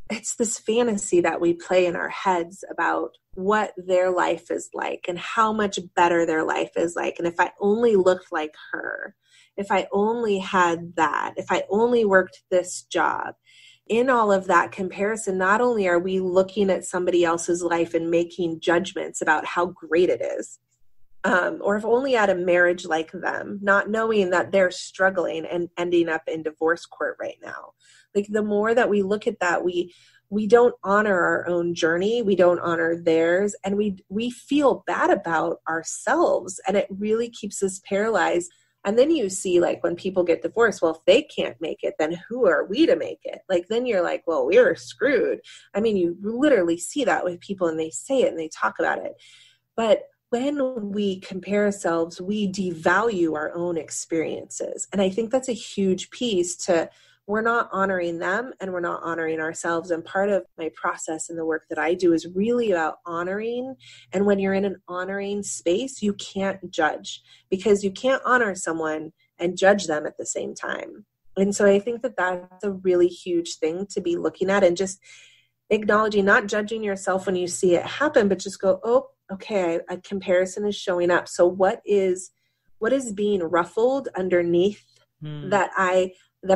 it's this fantasy that we play in our heads about what their life is like and how much better their life is like. And if I only looked like her, if I only had that, if I only worked this job. in all of that comparison, not only are we looking at somebody else's life and making judgments about how great it is, or if only at a marriage like them, not knowing that they're struggling and ending up in divorce court right now. Like the more that we look at that, we don't honor our own journey. We don't honor theirs. And we feel bad about ourselves. And it really keeps us paralyzed. And then you see, like, when people get divorced, well, if they can't make it, then who are we to make it? Like, then you're like, well, we're screwed. I mean, you literally see that with people, and they say it and they talk about it. But when we compare ourselves, we devalue our own experiences. And I think that's a huge piece to, we're not honoring them and we're not honoring ourselves. And part of my process and the work that I do is really about honoring. And when you're in an honoring space, you can't judge, because you can't honor someone and judge them at the same time. And so I think that that's a really huge thing to be looking at, and just acknowledging, not judging yourself when you see it happen, but just go, oh, okay, a comparison is showing up. So what is being ruffled underneath that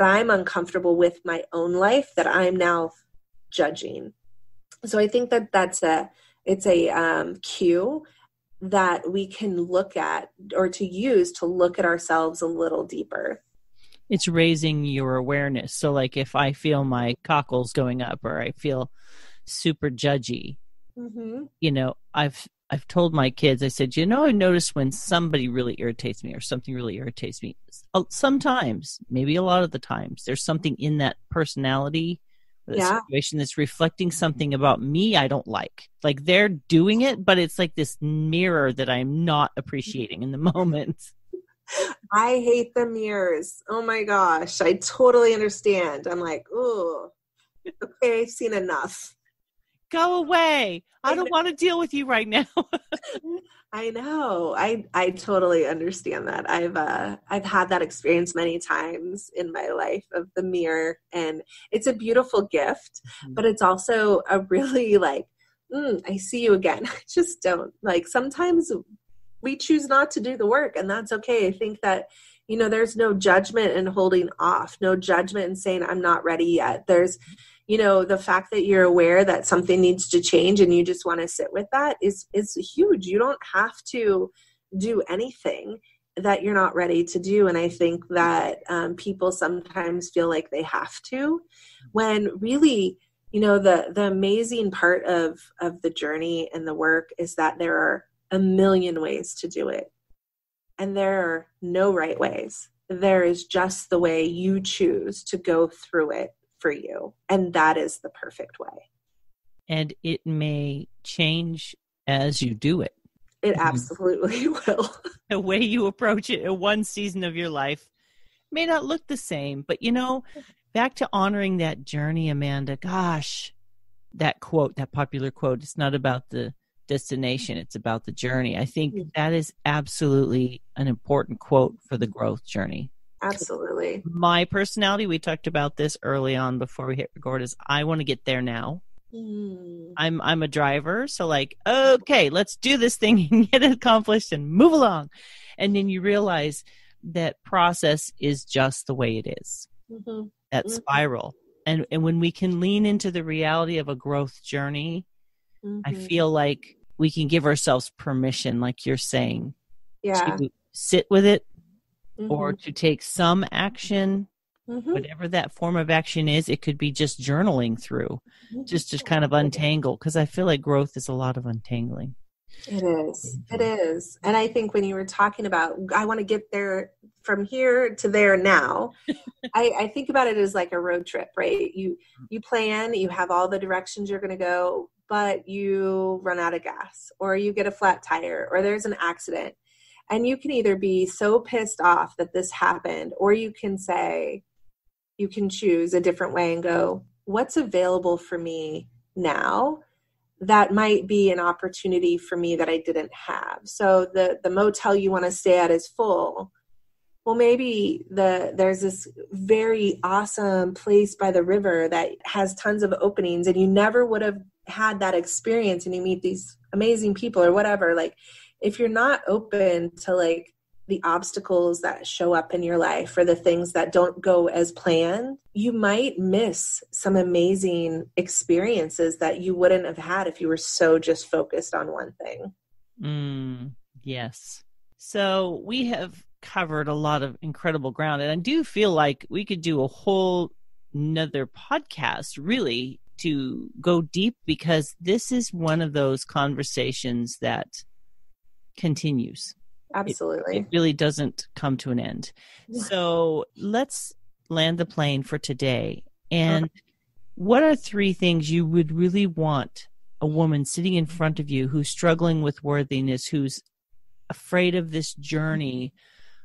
I'm uncomfortable with my own life, that I'm now judging? So I think that it's a cue that we can look at, or to use to look at ourselves a little deeper. It's raising your awareness. So like if I feel my cockles going up, or I feel super judgy, you know, I've told my kids, I said, you know, I notice when somebody really irritates me or something really irritates me, sometimes, maybe a lot of the times, there's something in that personality or the situation that's reflecting something about me I don't like. Like they're doing it, but it's like this mirror that I'm not appreciating in the moment. I hate the mirrors. Oh my gosh. I totally understand. I'm like, oh, okay, I've seen enough. Go away. I don't want to deal with you right now. I know. I totally understand that. I've had that experience many times in my life of the mirror, and it's a beautiful gift, but it's also a really like, I see you again. I just don't like, sometimes we choose not to do the work, and that's okay. I think that, you know, there's no judgment in holding off, no judgment in saying I'm not ready yet. There's, you know, the fact that you're aware that something needs to change and you just want to sit with that is huge. You don't have to do anything that you're not ready to do. And I think that people sometimes feel like they have to, when really, you know, the amazing part of the journey and the work is that there are a million ways to do it. And there are no right ways. There is just the way you choose to go through it for you. And that is the perfect way. And it may change as you do it. It absolutely will. The way you approach it in one season of your life may not look the same, but you know, back to honoring that journey, Amanda, gosh, that quote, that popular quote, it's not about the destination, it's about the journey. I think that is absolutely an important quote for the growth journey. Absolutely. My personality, we talked about this early on before we hit record, is I want to get there now. I'm a driver, so like, okay, let's do this thing and get it accomplished and move along. And then you realize that process is just the way it is. That spiral. And when we can lean into the reality of a growth journey, I feel like we can give ourselves permission, like you're saying, to sit with it, or to take some action, whatever that form of action is. It could be just journaling through, just to kind of untangle, because I feel like growth is a lot of untangling. It is. It is. And I think when you were talking about, I want to get there from here to there now, I think about it as like a road trip, right? You plan, you have all the directions you're going to go, but you run out of gas, or you get a flat tire, or there's an accident. And you can either be so pissed off that this happened, or you can say, you can choose a different way and go, what's available for me now that might be an opportunity for me that I didn't have? So the motel you want to stay at is full. Well, maybe there's this very awesome place by the river that has tons of openings, and you never would have had that experience, and you meet these amazing people or whatever. Like, if you're not open to like the obstacles that show up in your life or the things that don't go as planned, you might miss some amazing experiences that you wouldn't have had if you were so just focused on one thing. Yes. So we have covered a lot of incredible ground, and I do feel like we could do a whole another podcast really to go deep, because this is one of those conversations that continues. Absolutely. It really doesn't come to an end. So let's land the plane for today. And what are 3 things you would really want a woman sitting in front of you who's struggling with worthiness, who's afraid of this journey,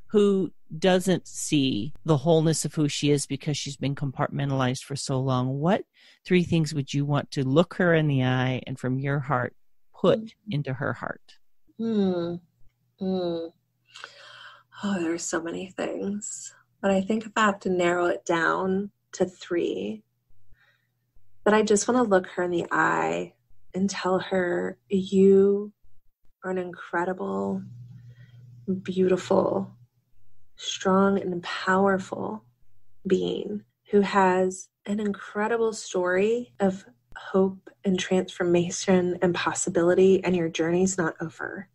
who doesn't see the wholeness of who she is because she's been compartmentalized for so long? What 3 things would you want to look her in the eye and from your heart put into her heart? Oh, there are so many things. But I think if I have to narrow it down to 3, that I just want to look her in the eye and tell her, you are an incredible, beautiful, strong, and powerful being who has an incredible story of hope and transformation and possibility, and your journey's not over.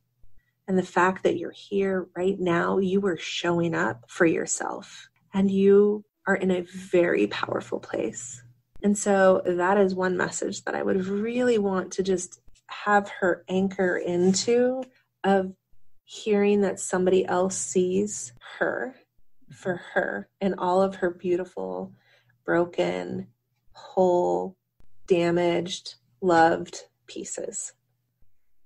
And the fact that you're here right now, you are showing up for yourself, and you are in a very powerful place. And so that is one message that I would really want to just have her anchor into, of hearing that somebody else sees her for her and all of her beautiful, broken, whole, damaged, loved pieces.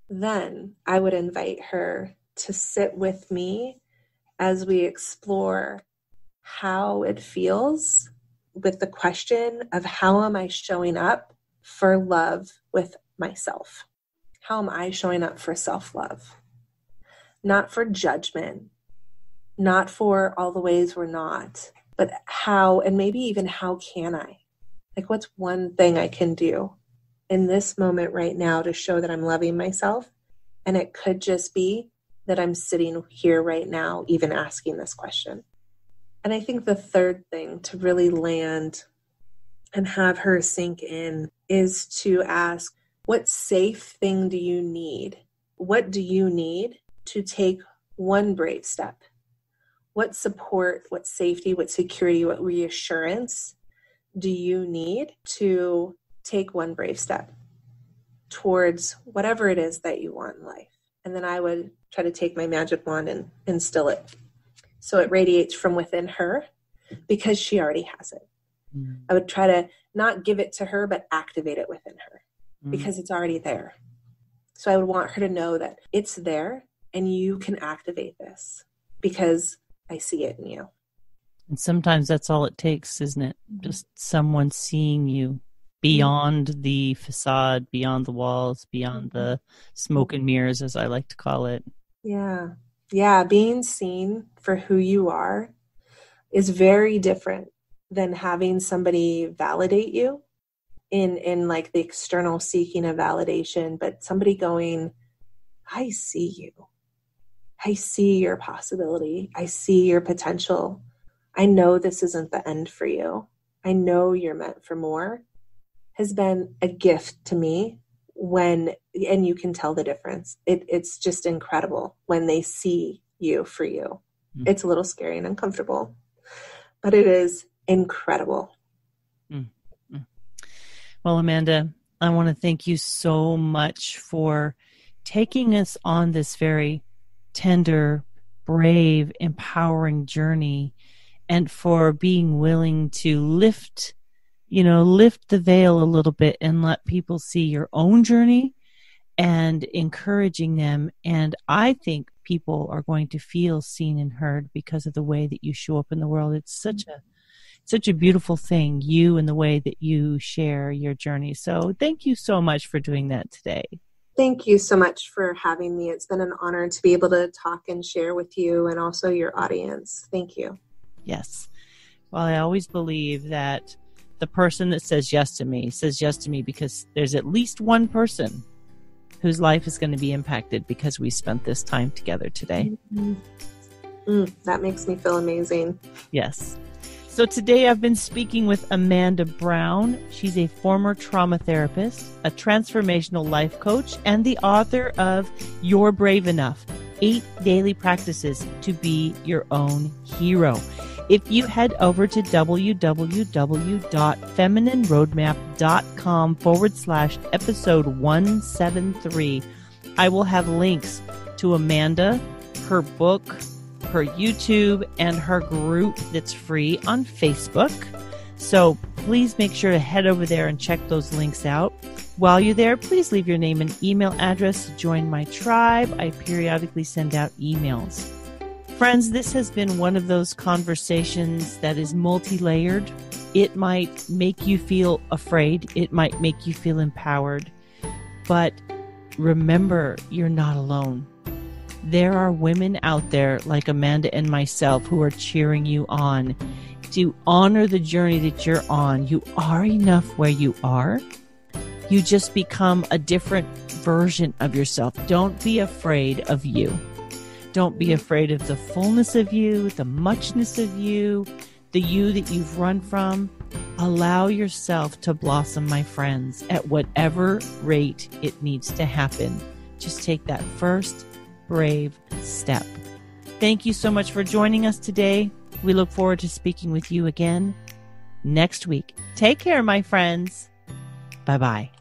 Then I would invite her to sit with me as we explore how it feels with the question of, how am I showing up for love with myself? How am I showing up for self-love? Not for judgment, not for all the ways we're not, but how, and maybe even how can I? Like, what's one thing I can do in this moment right now to show that I'm loving myself? And it could just be that I'm sitting here right now, even asking this question. And I think the third thing to really land and have her sink in is to ask, what safe thing do you need? What do you need to take one brave step? What support, what safety, what security, what reassurance do you need to take one brave step towards whatever it is that you want in life? And then I would try to take my magic wand and instill it, so it radiates from within her, because she already has it. I would try to not give it to her, but activate it within her, because it's already there. So I would want her to know that it's there and you can activate this because I see it in you. And sometimes that's all it takes, isn't it? Just someone seeing you beyond the facade, beyond the walls, beyond the smoke and mirrors, as I like to call it. Yeah. Yeah. Being seen for who you are is very different than having somebody validate you in like the external seeking of validation, but somebody going, I see you. I see your possibility. I see your potential. I know this isn't the end for you. I know you're meant for more, has been a gift to me and you can tell the difference. It's just incredible when they see you for you. It's a little scary and uncomfortable, but it is incredible. Well, Amanda, I want to thank you so much for taking us on this very tender, brave, empowering journey, and for being willing to lift the veil a little bit and let people see your own journey and encouraging them. And I think people are going to feel seen and heard because of the way that you show up in the world. It's such a beautiful thing, you and the way that you share your journey. So thank you so much for doing that today. Thank you so much for having me. It's been an honor to be able to talk and share with you and also your audience. Thank you. Yes. Well, I always believe that the person that says yes to me because there's at least one person whose life is going to be impacted because we spent this time together today. That makes me feel amazing. Yes. So today I've been speaking with Amanda Brown. She's a former trauma therapist, a transformational life coach, and the author of You're Brave Enough, 8 Daily Practices to Be Your Own Hero. If you head over to www.feminineroadmap.com/episode 173, I will have links to Amanda, her book, her YouTube, and her group that's free on Facebook. So please make sure to head over there and check those links out. While you're there, please leave your name and email address to join my tribe. I periodically send out emails. Friends, this has been one of those conversations that is multi-layered. It might make you feel afraid. It might make you feel empowered. But remember, you're not alone. There are women out there like Amanda and myself who are cheering you on to honor the journey that you're on. You are enough where you are. You just become a different version of yourself. Don't be afraid of you. Don't be afraid of the fullness of you, the muchness of you, the you that you've run from. Allow yourself to blossom, my friends, at whatever rate it needs to happen. Just take that first brave step. Thank you so much for joining us today. We look forward to speaking with you again next week. Take care, my friends. Bye-bye.